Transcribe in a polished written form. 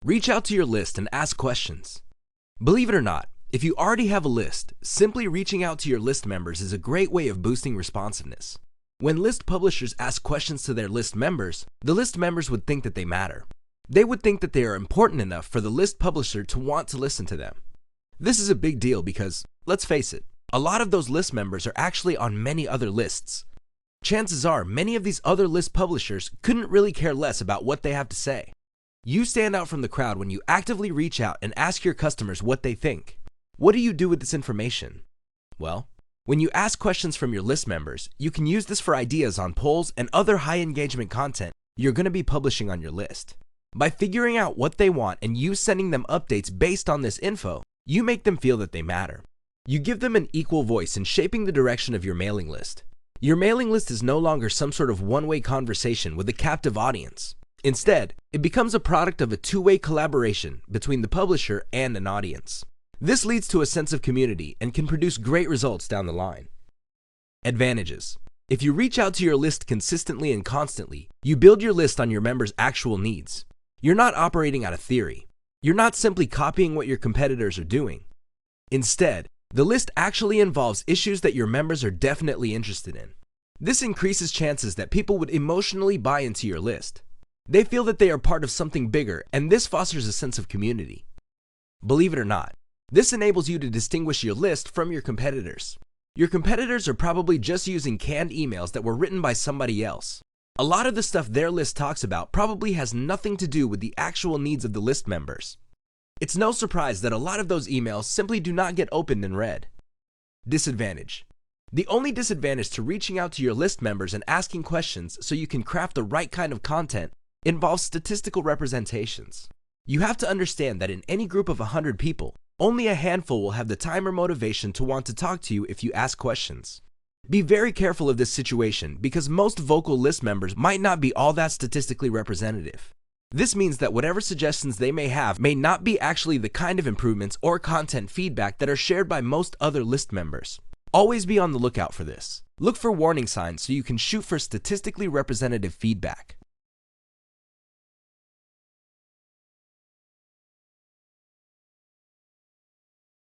Reach out to your list and ask questions. Believe it or not, if you already have a list, simply reaching out to your list members is a great way of boosting responsiveness. When list publishers ask questions to their list members, the list members would think that they matter. They would think that they are important enough for the list publisher to want to listen to them. This is a big deal because, let's face it, a lot of those list members are actually on many other lists. Chances are many of these other list publishers couldn't really care less about what they have to say. You stand out from the crowd when you actively reach out and ask your customers what they think. What do you do with this information? Well, when you ask questions from your list members, you can use this for ideas on polls and other high engagement content you're going to be publishing on your list. By figuring out what they want and you sending them updates based on this info, you make them feel that they matter. You give them an equal voice in shaping the direction of your mailing list. Your mailing list is no longer some sort of one-way conversation with a captive audience. Instead, it becomes a product of a two-way collaboration between the publisher and an audience. This leads to a sense of community and can produce great results down the line. Advantages. If you reach out to your list consistently and constantly, you build your list on your members' actual needs. You're not operating out of theory. You're not simply copying what your competitors are doing. Instead, the list actually involves issues that your members are definitely interested in. This increases chances that people would emotionally buy into your list. They feel that they are part of something bigger, and this fosters a sense of community. Believe it or not, this enables you to distinguish your list from your competitors. Your competitors are probably just using canned emails that were written by somebody else. A lot of the stuff their list talks about probably has nothing to do with the actual needs of the list members. It's no surprise that a lot of those emails simply do not get opened and read. Disadvantage. The only disadvantage to reaching out to your list members and asking questions so you can craft the right kind of content involves statistical representations. You have to understand that in any group of 100 people, only a handful will have the time or motivation to want to talk to you if you ask questions. Be very careful of this situation because most vocal list members might not be all that statistically representative. This means that whatever suggestions they may have may not be actually the kind of improvements or content feedback that are shared by most other list members. Always be on the lookout for this. Look for warning signs so you can shoot for statistically representative feedback.